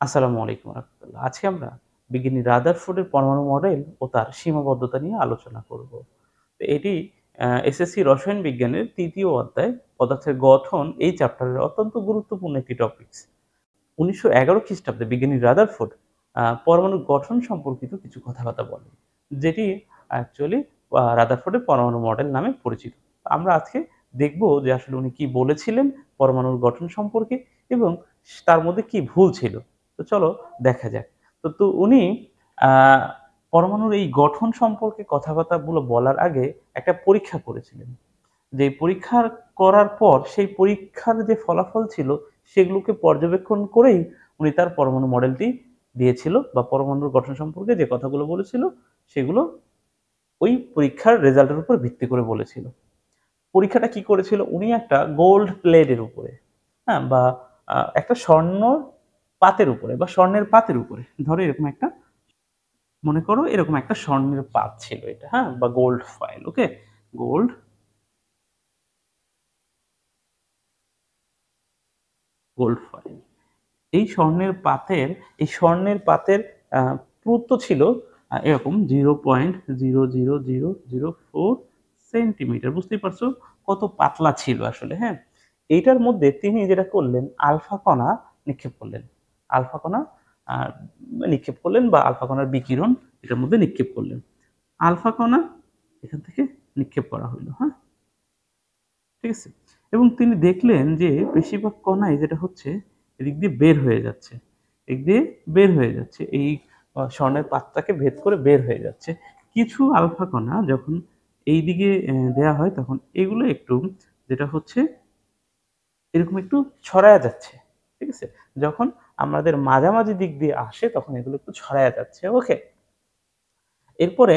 আসসালামু আলাইকুম রাহমাতুল্লাহ। আজকে আমরা বিজ্ঞানী রাদারফোর্ডের পরমাণু মডেল ও তার সীমাবদ্ধতা নিয়ে আলোচনা করব। তো এটি এসএসসি রসায়ন বিজ্ঞানের ৩য় অধ্যায় পদার্থের গঠন এই চ্যাপ্টারের অত্যন্ত গুরুত্বপূর্ণ একটি টপিকস। ১৯১১ খ্রিস্টাব্দে বিজ্ঞানী রাদারফোর্ড পরমাণুর গঠন সম্পর্কিত কিছু কথাবার্তা বলেন। যেটি অ্যাকচুয়ালি রাদারফোর্ডের পরমাণু মডেল নামে পরিচিত। আমরা আজকে দেখব যে আসলে উনি কি বলেছিলেন পরমাণুর গঠন সম্পর্কে এবং তার মধ্যে কি ভুল ছিল। তো চলো দেখা যাক। তো উনি আ পরমাণুর এই গঠন সম্পর্কে কথাবার্তাগুলো বলার আগে একটা পরীক্ষা করেছিলেন। যে পরীক্ষা করার পর সেই পরীক্ষার যে ফলাফল ছিল সেগুলোকে পর্যবেক্ষণ করেই উনি তার পরমাণু মডেলটি দিয়েছিল বা পরমাণুর গঠন সম্পর্কে যে কথাগুলো বলেছিল সেগুলো ওই পরীক্ষার রেজাল্টের উপর ভিত্তি করে বলেছিল। পরীক্ষাটা কি করেছিল? উনি একটা গোল্ড প্লেটের উপরে, হ্যাঁ? বা একটা স্বর্ণ পাতের উপরে বা স্বর্ণের পাতের উপরে। ধরো এরকম একটা মনে করো এরকম একটা স্বর্ণের পাত ছিল এটা, হ্যাঁ? বা gold foil, okay? Gold gold foil. এই স্বর্ণের পাতের আ পুরুত্ব ছিল এরকম 0.00004 সেন্টিমিটার। বুঝতেই পারছো কত পাতলা ছিল আসলে, হ্যাঁ? এইটার মধ্যে তিনি যেটা করলেন আলফা কণা নিক্ষেপ করলেন। আলফা কণা আ নিক্ষেপ করলেন বা আলফা কণার বিকিরণ এটার মধ্যে নিক্ষেপ করলেন। আলফা কণা এখান থেকে নিক্ষেপ করা হইল, হ্যাঁ? ঠিক আছে? এবং তিনি দেখলেন যে বেশিরভাগ কণাই যেটা হচ্ছে এদিক দিয়ে বের হয়ে যাচ্ছে। এদিক দিয়ে বের হয়ে যাচ্ছে। এই স্বর্ণের পাতটাকে ভেদ করে বের হয়ে যাচ্ছে। কিছু আলফা কণা যখন এইদিকে দেয়া হয় তখন এগুলো একটু যেটা হচ্ছে এরকম একটু ছড়ায়া যাচ্ছে। ঠিক আছে? যখন আমাদের মাঝামাঝি দিক দিয়ে আসে তখন এগুলো একটু ছড়ায়া যাচ্ছে। ওকে? এরপরে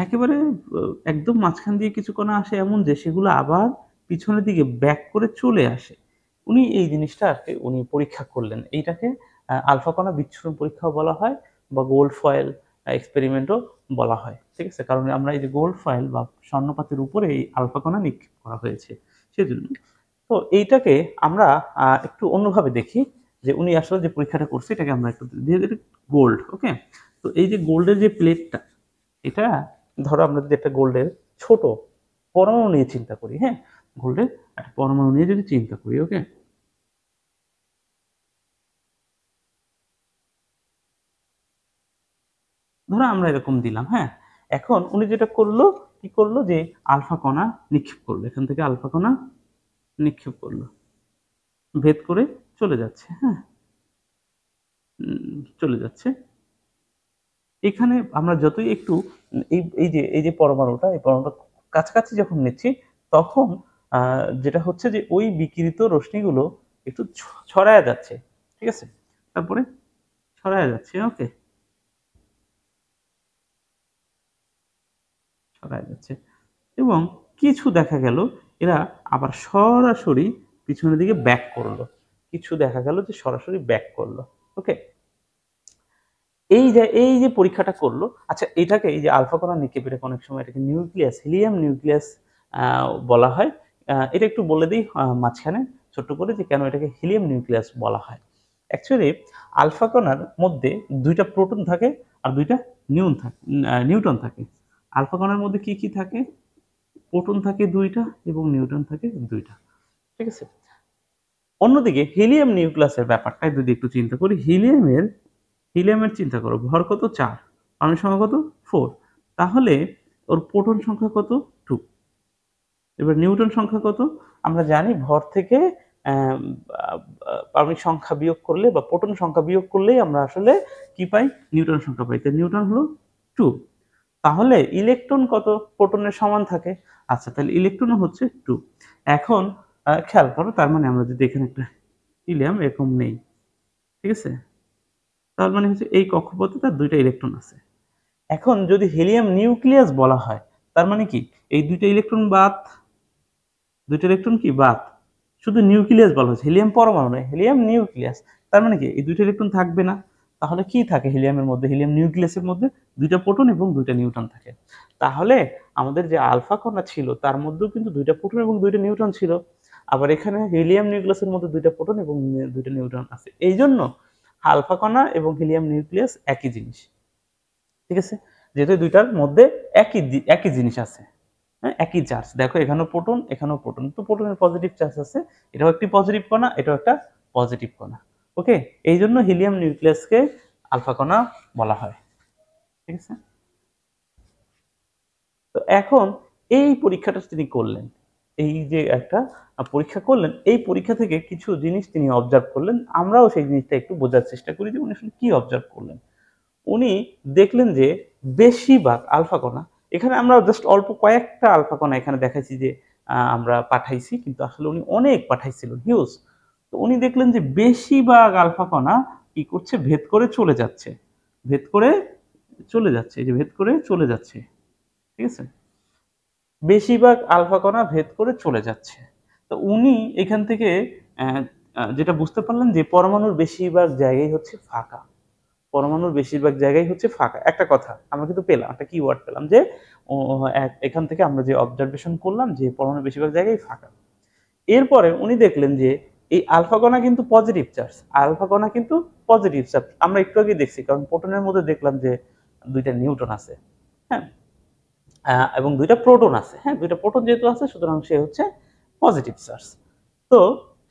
একেবারে ও একদম মাঝখান দিয়ে কিছু কণা আসে এমন যে সেগুলো আবার পিছনের দিকে ব্যাক করে চলে আসে। উনি এই জিনিসটা আরকি উনি পরীক্ষা করলেন। এইটাকে আলফা কণা বিচ্ছুরণ পরীক্ষাও বলা হয় বা গোল্ড ফয়েল এক্সপেরিমেন্টও বলা হয়। ঠিক আছে? কারণ আমরা এই যে গোল্ড ফয়েল বা স্বর্ণপাতের উপরে এই আলফা কণা নিক্ষেপ করা হয়েছে সেজন্য। তো এইটাকে আমরা একটু অন্যভাবে দেখি যে উনি আসলে যে পরীক্ষাটা করছে এটাকে আমরা একটু দিয়ে এটা গোল্ড, ওকে? তো এই যে গোল্ডের যে প্লেটটা এটা ধরো আমরা যদি একটা গোল্ডের ছোট পরমাণু নিয়ে চিন্তা করি, হ্যাঁ? গোল্ডের একটা পরমাণু নিয়ে যদি চিন্তা করি, ওকে? ধরো আমরা এরকম দিলাম, হ্যাঁ? এখন উনি যেটা করলো, কি করলো যে আলফা কণা নিক্ষেপ করলো। এখান থেকে আলফা কণা নিক্ষেপ করলো। ভেদ করে চলে যাচ্ছে, হ্যাঁ? চলে যাচ্ছে। এখানে আমরা যতই একটু এই যে পরমাণুটা, এই পরমাণুটা কাছাকাছি যখন নিচ্ছি, তখন আ যেটা হচ্ছে যে ওই বিকিরিত রশ্মিগুলো একটু ছড়ায়া যাচ্ছে। ঠিক আছে? তারপরে ছড়ায়া যাচ্ছে, ওকে? ছড়ায়া যাচ্ছে। এবং কিছু দেখা গেল এরা আবার সরাসরি পিছনের দিকে ব্যাক করলো। কিছু দেখা গেল যে সরাসরি ব্যাক করলো। ওকে? এই যে পরীক্ষাটা করলো, আচ্ছা এটাকে এই যে আলফা কণা নিক্ষেপ এটাকে অনেক সময় এটাকে নিউক্লিয়াস, হিলিয়াম নিউক্লিয়াস আ বলা হয়। এটা একটু বলে দেই মাঝখানে ছোট্ট করে যে কেন এটাকে হিলিয়াম নিউক্লিয়াস বলা হয়। অ্যাকচুয়ালি আলফা কণার মধ্যে ২ টা প্রোটন থাকে আর ২ টা নিউট্রন থাকে। আলফা কণার মধ্যে কি থাকে? প্রোটন থাকে ২ টা এবং নিউট্রন থাকে ২ টা। ঠিক আছে? অন্যদিকে হিলিয়াম নিউক্লিয়াসের ব্যাপারটায় যদি একটু চিন্তা করি, হিলিয়ামের চিন্তা করো ভর কত ৪, পারমাণবিক সংখ্যা কত ৪। তাহলে ওর প্রোটন সংখ্যা কত ২। এবার নিউটন সংখ্যা কত? আমরা জানি ভর থেকে অ্যাম আ আ পারমাণবিক সংখ্যা বিয়োগ করলে বা প্রোটন সংখ্যা বিয়োগ করলেই আমরা আসলে কি পাই? নিউটন সংখ্যা পাই। তাই নিউটন হলো ২। তাহলে ইলেকট্রন কত প্রোটনের সমান থাকে? আচ্ছা তাহলে ইলেকট্রনও হচ্ছে ২। এখন খেয়াল করো তার মানে আমরা যদি এখানে একটা হিলিয়াম এরকম নেই। ঠিক আছে? তার মানে হচ্ছে এই কক্ষপথে তার ২ টা ইলেকট্রন আছে। এখন যদি হিলিয়াম নিউক্লিয়াস বলা হয়, তার মানে কি? এই ২ টা ইলেকট্রন বাদ, ২ টা ইলেকট্রন কি বাদ। শুধু নিউক্লিয়াস বলা হয়েছে। হিলিয়াম পরমাণু নয়, হিলিয়াম নিউক্লিয়াস। তার মানে কি? এই ২ টা ইলেকট্রন থাকবে না। তাহলে কি থাকে হিলিয়ামের মধ্যে? হিলিয়াম নিউক্লিয়াসের মধ্যে ২ টা প্রোটন এবং ২ টা নিউট্রন থাকে। তাহলে আমাদের যে আলফা কণা ছিল তার মধ্যেও কিন্তু ২ টা প্রোটন এবং ২ টা নিউট্রন ছিল। আবার এখানে হিলিয়াম নিউক্লিয়াসের মধ্যে ২ টা প্রোটন এবং ২ টা নিউট্রন আছে। এইজন্য আলফা কণা এবং হিলিয়াম নিউক্লিয়াস একই জিনিস, ঠিক আছে, যেহেতু দুইটার মধ্যে একই জিনিস আছে, হ্যাঁ, একই চার্জ। দেখো এখানেও প্রোটন, এখানেও প্রোটন, তো প্রোটনের পজিটিভ চার্জ আছে, এটাও একটি পজিটিভ কণা, এটাও একটা পজিটিভ কণা। ওকে, এই জন্য হিলিয়াম নিউক্লিয়াসকে আলফা কণা বলা হয়, ঠিক আছে। তো এখন এই পরীক্ষাটা তিনি করলেন, এই যে একটা পরীক্ষা করলেন, এই পরীক্ষা থেকে কিছু জিনিস তিনি অবজার্ভ করলেন। আমরাও সেই জিনিসটা একটু বোঝার চেষ্টা করি যে উনি আসলে কি অবজার্ভ করলেন। উনি দেখলেন যে বেশিরভাগ আলফা কণা, এখানে আমরা জাস্ট অল্প কয়েকটা আলফা কণা এখানে দেখাইছি যে আমরা পাঠাইছি, কিন্তু আসলে উনি অনেক পাঠাইছিলেন, হিউজ। তো উনি দেখলেন যে বেশিরভাগ আলফা কণা কি করছে, ভেদ করে চলে যাচ্ছে, ভেদ করে চলে যাচ্ছে, এই যে ভেদ করে চলে যাচ্ছে, ঠিক আছে, বেশিরভাগ আলফা কণা ভেদ করে চলে যাচ্ছে। তো উনি এখান থেকে যেটা বুঝতে পারলেন যে পরমাণুর বেশিরভাগ জায়গায় হচ্ছে ফাঁকা, পরমাণুর বেশিরভাগ জায়গায় হচ্ছে ফাঁকা। একটা কথা আমরা কিন্তু পেলাম, একটা কিওয়ার্ড পেলাম যে এখান থেকে আমরা যে অবজারভেশন করলাম যে পরমাণুর বেশিরভাগ জায়গায় ফাঁকা। এরপরে উনি দেখলেন যে এই আলফা কণা কিন্তু পজিটিভ চার্জ, আলফা কণা কিন্তু পজিটিভ চার্জ, আমরা একটু আগে দেখছি, কারণ প্রোটনের মধ্যে দেখলাম যে দুইটা নিউট্রন আছে, হ্যাঁ, এবং দুইটা প্রোটন আছে, হ্যাঁ, দুইটা প্রোটন যেহেতু আছে সুতরাং সে হচ্ছে পজিটিভ চার্জ। তো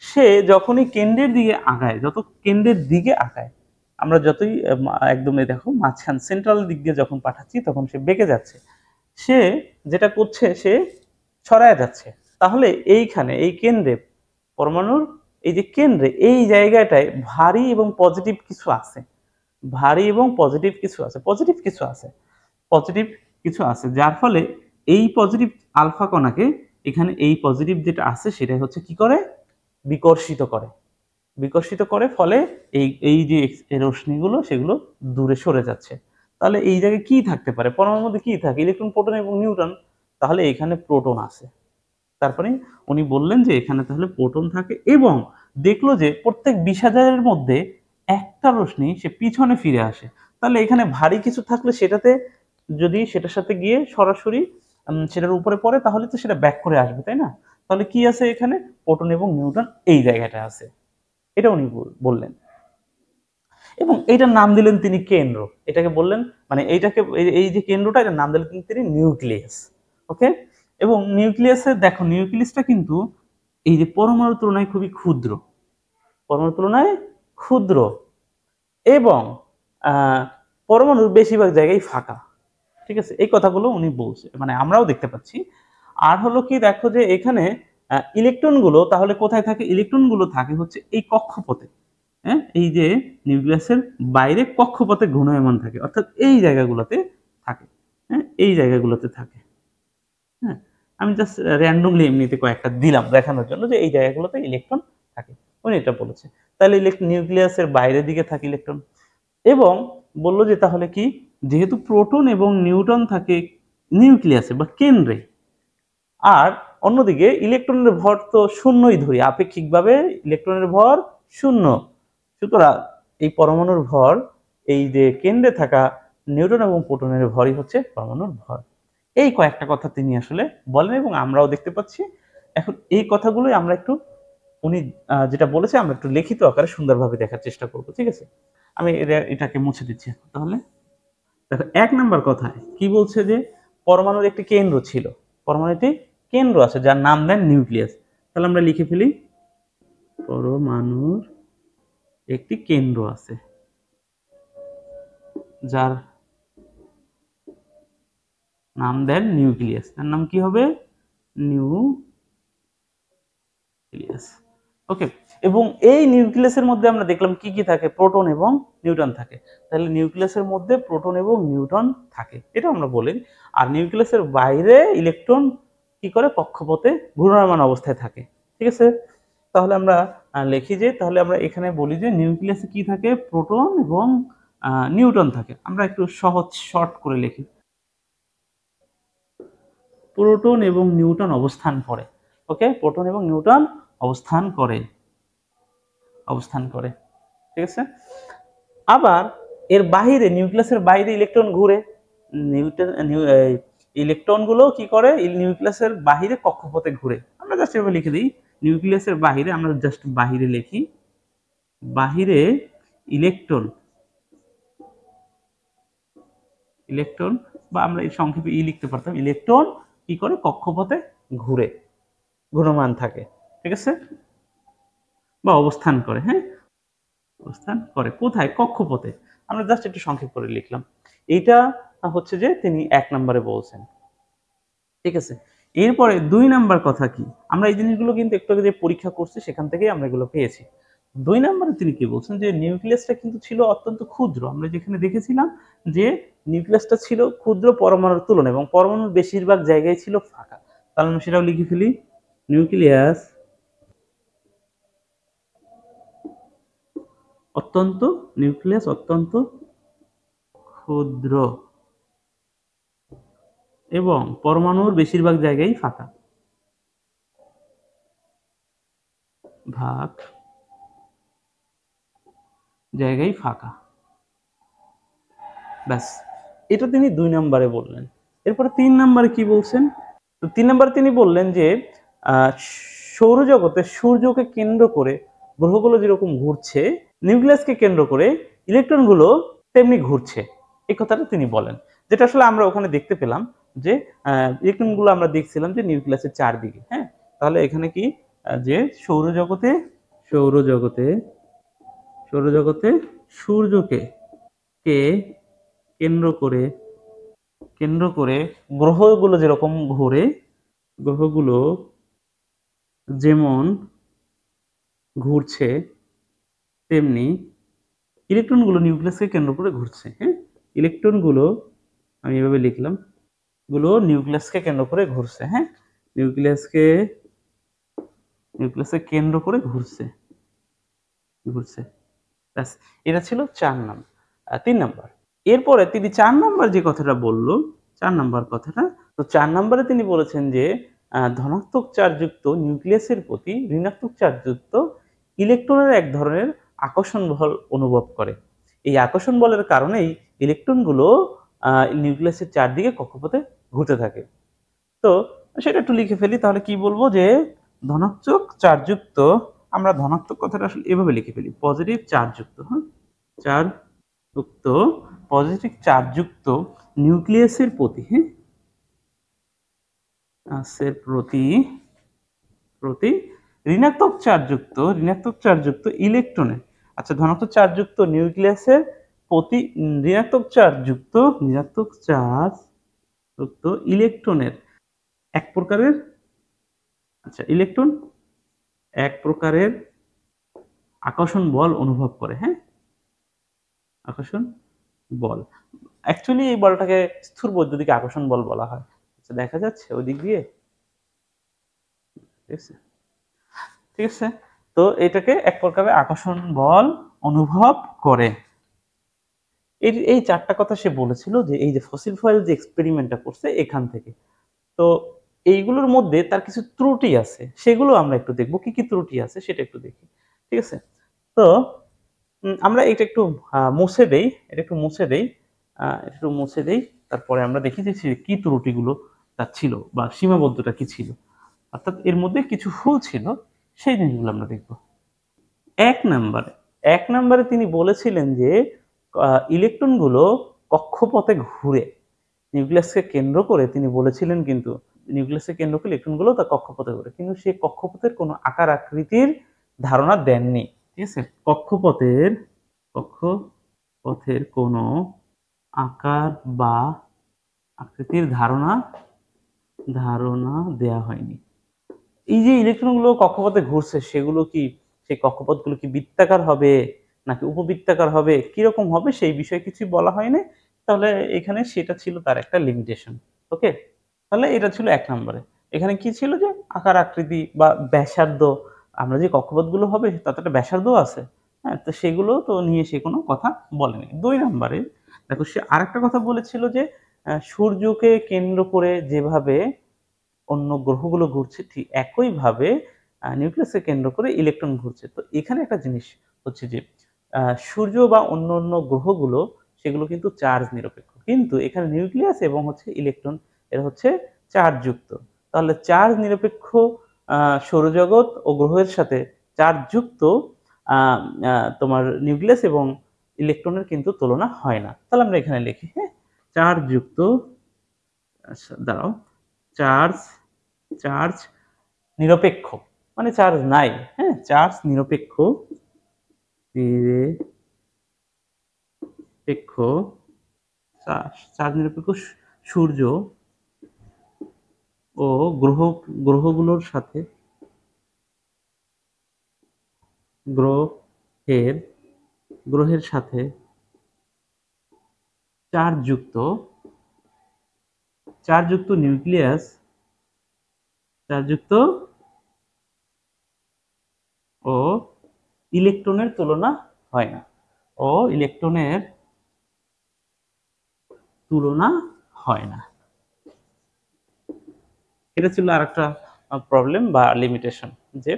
সে যখনই কেন্দ্রের দিকে আগায়, যত কেন্দ্রের দিকে আগায়, আমরা যতই একদম দেখো মাঝখান সেন্ট্রাল দিক দিয়ে যখন পাঠাচ্ছি তখন সে বেঁকে যাচ্ছে, সে যেটা করছে সে ছড়ায় যাচ্ছে। তাহলে এইখানে এই কেন্দ্রে পরমাণুর এই যে কেন্দ্রে এই জায়গাটায় ভারী এবং পজিটিভ কিছু আছে, ভারী এবং পজিটিভ কিছু আছে, পজিটিভ কিছু আছে, পজিটিভ কিছু আছে, যার ফলে এই পজিটিভ আলফা কণাকে এখানে এই পজিটিভ যেটা আছে সেটাই হচ্ছে কি করে, বিকর্ষিত করে, বিকর্ষিত করে, ফলে এই এই যে রশ্মিগুলো সেগুলো দূরে সরে যাচ্ছে। তাহলে এই জায়গায় কি থাকতে পারে, পরমাণুর মধ্যে কি থাকে, ইলেকট্রন, প্রোটন এবং নিউট্রন, তাহলে এখানে প্রোটন আছে। তারপরে উনি বললেন যে এখানে তাহলে প্রোটন থাকে, এবং দেখলো যে প্রত্যেক 20,000-এর মধ্যে একটা রশ্মি সে পিছনে ফিরে আসে। তাহলে এখানে ভারী কিছু থাকলে সেটাতে যদি সেটার সাথে গিয়ে সরাসরি সেটার উপরে পড়ে তাহলে তো সেটা ব্যাক করে আসবে, তাই না? তাহলে কি আছে এখানে, প্রোটন এবং নিউট্রন এই জায়গাটা আছে, এটা উনি বললেন। এবং এইটার নাম দিলেন তিনি কেন্দ্র, এটাকে বললেন মানে এইটাকে এই যে কেন্দ্রটা, এটার নাম দিলেন তিনি নিউক্লিয়াস। ওকে, এবং নিউক্লিয়াসের দেখো নিউক্লিয়াসটা কিন্তু এই যে পরমাণুর তুলনায় খুবই ক্ষুদ্র, পরমাণুর তুলনায় ক্ষুদ্র, এবং পরমাণুর বেশিরভাগ জায়গায় ফাঁকা, ঠিক আছে, এই কথাগুলো উনি বলছে, মানে আমরাও দেখতে পাচ্ছি। আর হলো কি, দেখো যে এখানে ইলেকট্রনগুলো তাহলে কোথায় থাকে, ইলেকট্রনগুলো থাকে হচ্ছে এই কক্ষপথে, হ্যাঁ, এই যে নিউক্লিয়াসের বাইরে কক্ষপথে ঘূর্ণায়মান থাকে, অর্থাৎ এই জায়গাগুলোতে থাকে, হ্যাঁ, এই জায়গাগুলোতে থাকে, হ্যাঁ, আমি জাস্ট র্যান্ডমলি এমনিতে কয়েকটা দিলাম দেখানোর জন্য যে এই জায়গাগুলোতে ইলেকট্রন থাকে, উনি এটা বলেছে। তাহলে নিউক্লিয়াসের বাইরের দিকে থাকে ইলেকট্রন, এবং বললো যে তাহলে কি, যেহেতু প্রোটন এবং নিউট্রন থাকে নিউক্লিয়াসে বা কেন্দ্রে, আর অন্যদিকে ইলেকট্রনের ভর তো শূন্যই ধরি, আপেক্ষিকভাবে ইলেকট্রনের ভর শূন্য, সুতরাং এই পরমাণুর ভর, এই যে কেন্দ্রে থাকা নিউট্রন এবং প্রোটনের ভরই হচ্ছে পরমাণুর ভর। এই কয়েকটা কথা তিনি আসলে বলেন এবং আমরাও দেখতে পাচ্ছি। এখন এই কথাগুলোই আমরা একটু, উনি যেটা বলেছে আমরা একটু লিখিত আকারে সুন্দরভাবে দেখার চেষ্টা করব, ঠিক আছে। আমি এটাকে মুছে দিচ্ছি। তাহলে দেখো 1 নাম্বার কথায় কি বলছে যে পরমাণুর একটি কেন্দ্র ছিল, পরমাণুর একটি কেন্দ্র আছে যার নাম দেন নিউক্লিয়াস। তাহলে আমরা লিখে ফেলি, পরমাণুর একটি কেন্দ্র আছে যার নাম দেন নিউক্লিয়াস, তার নাম কি হবে, নিউক্লিয়াস। ওকে, এবং এই নিউক্লিয়াসের মধ্যে আমরা দেখলাম কি কি থাকে, প্রোটন এবং নিউট্রন থাকে। তাহলে নিউক্লিয়াসের মধ্যে প্রোটন এবং নিউট্রন থাকে, এটা আমরা বলি। আর নিউক্লিয়াসের বাইরে ইলেকট্রন কি করে, কক্ষপথে ঘূর্ণায়মান অবস্থায় থাকে, ঠিক আছে। তাহলে আমরা লিখি যে, তাহলে আমরা এখানে বলি যে নিউক্লিয়াসে কি থাকে, প্রোটন এবং নিউট্রন থাকে। আমরা একটু সহজ শর্ট করে লিখি, প্রোটন এবং নিউট্রন অবস্থান করে। ওকে, প্রোটন এবং নিউট্রন অবস্থান করে, অবস্থান করে, ঠিক আছে। আবার এর বাইরে, নিউক্লিয়াসের বাইরে ইলেকট্রন ঘুরে, ইলেকট্রনগুলো কি করে, নিউক্লিয়াসের বাইরে কক্ষপথে ঘুরে। আমরা জাস্ট এভাবে লিখে দিই, নিউক্লিয়াসের বাইরে, আমরা জাস্ট বাইরে লিখি, বাহিরে ইলেকট্রন ইলেকট্রন বা আমরা এই সংক্ষেপে লিখতে পারতাম, ইলেকট্রন কি করে কক্ষপথে ঘূর্ণমান থাকে, ঠিক আছে, বা অবস্থান করে। হ্যাঁ, অবস্থান করে কোথায়? কক্ষপথে। আমরা জাস্ট একটু সংক্ষেপ করে লিখলাম। এইটা হচ্ছে যে তিনি ১ নম্বরে বলছেন। ঠিক আছে? এরপরে ২ নাম্বার কথা কি? আমরা এই জিনিসগুলো কিন্তু একটু আগে যে পরীক্ষা করছি সেখান থেকেই আমরা এগুলো পেয়েছি। ২ নাম্বারে তিনি কি বলছেন? যে নিউক্লিয়াসটা কিন্তু ছিল অত্যন্ত ক্ষুদ্র। আমরা যেখানে দেখেছিলাম যে নিউক্লিয়াসটা ছিল ক্ষুদ্র পরমাণুর তুলনায় এবং পরমাণুর বেশিরভাগ জায়গায় ছিল ফাঁকা। তাহলে আমরা সেটাও লিখে ফেলি। নিউক্লিয়াস অত্যন্ত ক্ষুদ্র এবং পরমাণুর বেশিরভাগ জায়গায় ফাঁকা। জায়গায় ফাঁকা। ব্যাস, এটা তিনি ২ নম্বরে বললেন। এরপরে ৩ নম্বরে কি বলছেন? তো ৩ নম্বরে তিনি বললেন যে সৌরজগতে সূর্যকে কেন্দ্র করে গ্রহগুলো যেরকম ঘুরছে, নিউক্লিয়াসকে কেন্দ্র করে ইলেকট্রনগুলো তেমনি ঘুরছে। এই কথাটা তিনি বলেন। যেটা আসলে আমরা ওখানে দেখতে পেলাম যে ইলেকট্রনগুলো আমরা দেখছিলাম যে নিউক্লিয়াসের চারদিকে। হ্যাঁ? তাহলে এখানে কি যে সৌরজগতে সৌরজগতে সৌরজগতে সূর্যকে কেন্দ্র করে গ্রহগুলো যেরকম ঘোরে, গ্রহগুলো যেমন ঘুরছে তেমনি ইলেকট্রনগুলো নিউক্লিয়াসকে কেন্দ্র করে ঘুরছে। হ্যাঁ, ইলেকট্রনগুলো আমি এভাবে লিখলাম, গুলো নিউক্লিয়াসকে কেন্দ্র করে ঘুরছে। হ্যাঁ, নিউক্লিয়াসকে কেন্দ্র করে ঘুরছে। ব্যাস, এটা ছিল ৩ নাম্বার। এরপরে তিনি ৪ নাম্বার যে কথাটা বলল, ৪ নাম্বার কথাটা, তো ৪ নাম্বারে তিনি বলেছেন যে ধনাত্মক চার্জযুক্ত নিউক্লিয়াসের প্রতি ঋণাত্মক চার্জযুক্ত ইলেকট্রনের এক ধরনের আকর্ষণ বল অনুভব করে। এই আকর্ষণ বলের কারণেই ইলেকট্রনগুলো নিউক্লিয়াসের চারদিকে কক্ষপথে ঘুরতে থাকে। তো সেটা একটু লিখে ফেলি, তাহলে কি বলবো যে ধনাত্মক চার্জযুক্ত, আমরা ধনাত্মক কথাটা আসলে এভাবে লিখে ফেলি, পজিটিভ চার্জযুক্ত, হ্যাঁ, চার্জযুক্ত পজিটিভ চার্জযুক্ত নিউক্লিয়াসের প্রতি, হ্যাঁ, প্রতি ঋণাত্মক চার্জযুক্ত ইলেকট্রনের, আচ্ছা, ধনাত্মক চার্জযুক্ত নিউক্লিয়াসের প্রতি ঋণাত্মক চার্জযুক্ত ইলেকট্রনের এক প্রকারের, আচ্ছা, ইলেকট্রন এক প্রকারের আকর্ষণ বল অনুভব করে। হ্যাঁ, আকর্ষণ বল, অ্যাকচুয়ালি এই বলটাকে স্থূল বৈদ্যুতিক আকর্ষণ বল বলা হয়। আচ্ছা, দেখা যাচ্ছে ওই দিক দিয়ে, ঠিক আছে, ঠিক আছে। তো এটাকে এক প্রকারের আকর্ষণ বল অনুভব করে। এই ৪টা কথা সে বলেছিল যে এই যে ফসিল ফুয়েল যে এক্সপেরিমেন্টটা করছে এখান থেকে। তো এইগুলোর মধ্যে তার কিছু ত্রুটি আছে, সেগুলো আমরা একটু দেখব, কি কি ত্রুটি আছে সেটা একটু দেখি, ঠিক আছে। তো আমরা এটা একটু মুছে দেই, তারপরে আমরা দেখি যে কি ত্রুটিগুলো তার ছিল বা সীমাবদ্ধতা কি ছিল, অর্থাৎ এর মধ্যে কিছু ভুল ছিল, সেই জিনিসগুলো আমরা দেখব। ১ নম্বরে তিনি বলেছিলেন যে ইলেকট্রনগুলো কক্ষপথে ঘুরে, নিউক্লিয়াসকে কেন্দ্র করে তিনি বলেছিলেন, কিন্তু নিউক্লিয়াসকে কেন্দ্র করে ইলেকট্রনগুলো তার কক্ষপথে ঘুরে, কিন্তু সেই কক্ষপথের কোনো আকার আকৃতির ধারণা দেননি, ঠিক আছে। কক্ষপথের কোনো আকার বা আকৃতির ধারণা দেয়া হয়নি। এই যে ইলেকট্রনগুলো কক্ষপথে ঘুরছে সেগুলো কি, সেই কক্ষপথগুলো কি বৃত্তাকার হবে নাকি উপবৃত্তাকার হবে, কিরকম হবে সেই বিষয়ে কিছুই বলা হয়নি। তাহলে এখানে সেটা ছিল তার একটা লিমিটেশন। ওকে, তাহলে এটা ছিল ১ নম্বরে। এখানে কি ছিল যে আকার আকৃতি বা ব্যাসার্ধ, আমরা যে কক্ষপথগুলো হবে তাতে একটা ব্যাসার্ধ আছে। হ্যাঁ, তো সেগুলো তো নিয়ে সে কোনো কথা বলেনি। ২ নম্বরে দেখো সে আরেকটা কথা বলেছিল যে সূর্যকে কেন্দ্র করে যেভাবে অন্য গ্রহগুলো ঘুরছে ঠিক একইভাবে নিউক্লিয়াসকে কেন্দ্র করে ইলেকট্রন ঘুরছে। তো এখানে একটা জিনিস হচ্ছে যে সূর্য বা অন্য গ্রহগুলো সেগুলো কিন্তু চার্জ নিরপেক্ষ। কিন্তু এখানে নিউক্লিয়াস এবং হচ্ছে ইলেকট্রন এরা হচ্ছে চার্জযুক্ত। তাহলে চার্জ নিরপেক্ষ সৌরজগৎ ও গ্রহের সাথে চার্জযুক্ত তোমার নিউক্লিয়াস এবং ইলেকট্রনের কিন্তু তুলনা হয় না। তাহলে আমরা এখানে লিখি, হ্যাঁ, চার্জ যুক্ত, দাঁড়াও, চার্জ চার্জ নিরপেক্ষ, মানে চার্জ নাই, হ্যাঁ, চার্জ নিরপেক্ষ, নিরপেক্ষ চার্জ নিরপেক্ষ সূর্য ও গ্রহগুলোর সাথে গ্রহের গ্রহের সাথে চার্জযুক্ত নিউক্লিয়াস চার্জযুক্ত ও ইলেকট্রনের তুলনা হয় না, ও ইলেকট্রনের তুলনা হয় না। এটা ছিল আরেকটা প্রবলেম বা লিমিটেশন, যে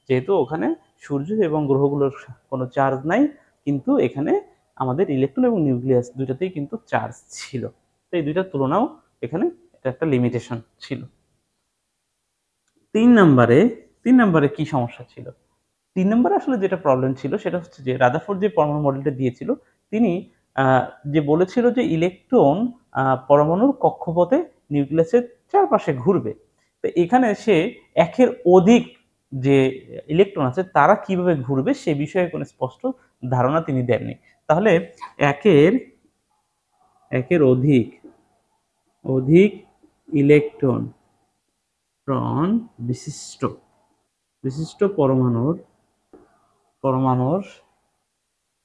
যেহেতু ওখানে সূর্য এবং গ্রহগুলোর কোনো চার্জ নাই, কিন্তু এখানে আমাদের ইলেকট্রন এবং নিউক্লিয়াস দুইটাতেই কিন্তু চার্জ ছিল। তো এই দুইটার তুলনাও এখানে এটা একটা লিমিটেশন ছিল। 3 নম্বরে কি সমস্যা ছিল? 3 নম্বরে আসলে যেটা প্রবলেম ছিল সেটা হচ্ছে যে রাদারফোর্ড যে পরমাণু মডেলটা দিয়েছিল, তিনি যে বলেছিল যে ইলেকট্রন পরমাণুর কক্ষপথে নিউক্লিয়াসের চারপাশে ঘুরবে। তো এখানে সে একের অধিক যে ইলেকট্রন আছে তারা কিভাবে ঘুরবে সে বিষয়ে কোনো স্পষ্ট ধারণা তিনি দেননি। তাহলে একের অধিক ইলেকট্রন বিশিষ্ট পরমাণুর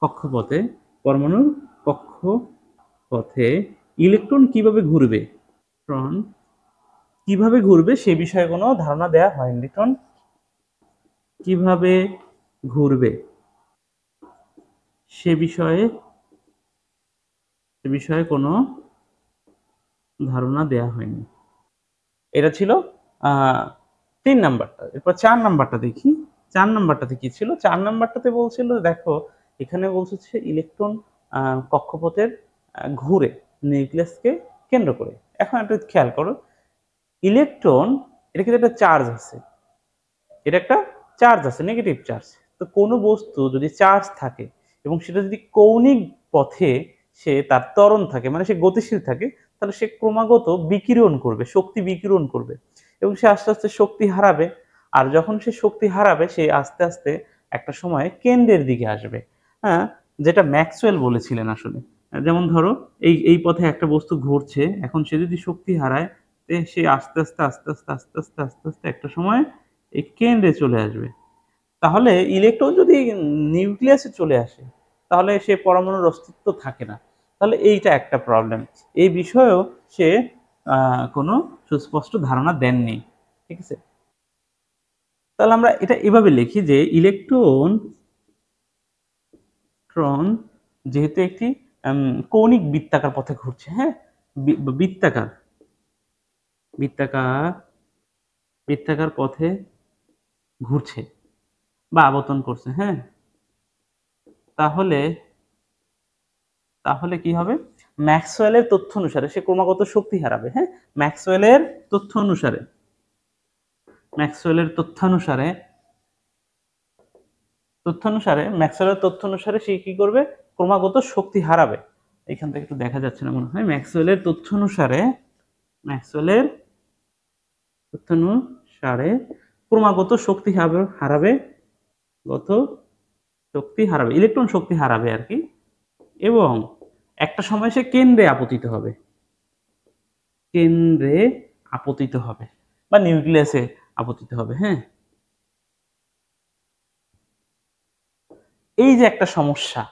কক্ষপথে ইলেকট্রন কিভাবে ঘুরবে সে বিষয়ে কোনো ধারণা দেয়া হয়নি। ইলেকট্রন কিভাবে ঘুরবে সে বিষয়ে কোনো ধারণা দেয়া হয়নি। এটা ছিল 3 নাম্বারটা। এরপর 4 নাম্বারটা দেখি। 4 নাম্বারটাতে কি ছিল? 4 নাম্বারটাতে বলছিল, দেখো এখানে বলছে ইলেকট্রন কক্ষপথের ঘুরে নিউক্লিয়াসকে কেন্দ্র করে। এখন একটা খেয়াল করো, ইলেকট্রন এটা কিন্তু একটা চার্জ আছে, নেগেটিভ চার্জ। তো কোনো বস্তু যদি চার্জ থাকে এবং সেটা যদি কৌণিক পথে সে তার ত্বরণ থাকে, মানে সে গতিশীল থাকে, তাহলে সে ক্রমাগত শক্তি বিকিরণ করবে এবং সে আস্তে আস্তে শক্তি হারাবে। আর যখন সে শক্তি হারাবে সে আস্তে আস্তে একটা সময় কেন্দ্রের দিকে আসবে, হ্যাঁ, যেটা ম্যাক্সওয়েল বলেছিলেন আসলে। যেমন ধরো এই পথে একটা বস্তু ঘুরছে, এখন সে যদি শক্তি হারায় সে আস্তে আস্তে আস্তে আস্তে আস্তে আস্তে আস্তে আস্তে একটা সময় এই কেন্দ্রে চলে আসবে। তাহলে ইলেকট্রন যদি নিউক্লিয়াসে চলে আসে তাহলে সে পরমাণুর অস্তিত্ব থাকে না। তাহলে এইটা একটা প্রবলেম, এই বিষয়েও সে কোনো সুস্পষ্ট ধারণা দেননি। ঠিক আছে, তাহলে আমরা এটা এভাবে লিখি যে ইলেকট্রন যেহেতু একটি কৌণিক বৃত্তাকার পথে ঘুরছে, হ্যাঁ, বৃত্তাকার পথে ঘুরছে বা আবর্তন করছে, হ্যাঁ, তাহলে কি হবে? ম্যাক্সওয়েলের তথ্য অনুসারে সে ক্রমাগত শক্তি হারাবে, হ্যাঁ, ম্যাক্সওয়েলের তথ্য অনুসারে সে কি করবে? ক্রমাগত শক্তি হারাবে। এখান থেকে একটু দেখা যাচ্ছে না মনে হয়। ম্যাক্সওয়েলের তথ্য অনুসারে ক্রমাগত শক্তি হারাবে, ইলেকট্রন শক্তি হারাবে আর কি, এবং একটা সময় সে কেন্দ্রে আপতিত হবে বা নিউক্লিয়াসে আপতিত হবে, হ্যাঁ। এই যে একটা সমস্যা,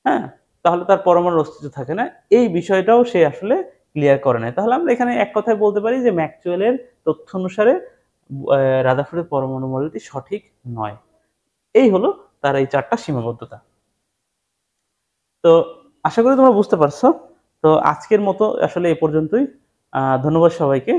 হ্যাঁ, তাহলে তার পরমাণুর অস্তিত্ব থাকে না, এই বিষয়টাও সে আসলে ক্লিয়ার করে নাই। তাহলে আমরা এখানে এক কথায় বলতে পারি যে ম্যাক্সওয়েলের তথ্য অনুসারে রাদারফোর্ডের পরমাণু মডেলটি সঠিক নয়। এই হলো তার এই 4টা সীমাবদ্ধতা। তো আশা করি তোমরা বুঝতে পারছো। তো আজকের মতো আসলে এ পর্যন্তই। ধন্যবাদ সবাইকে।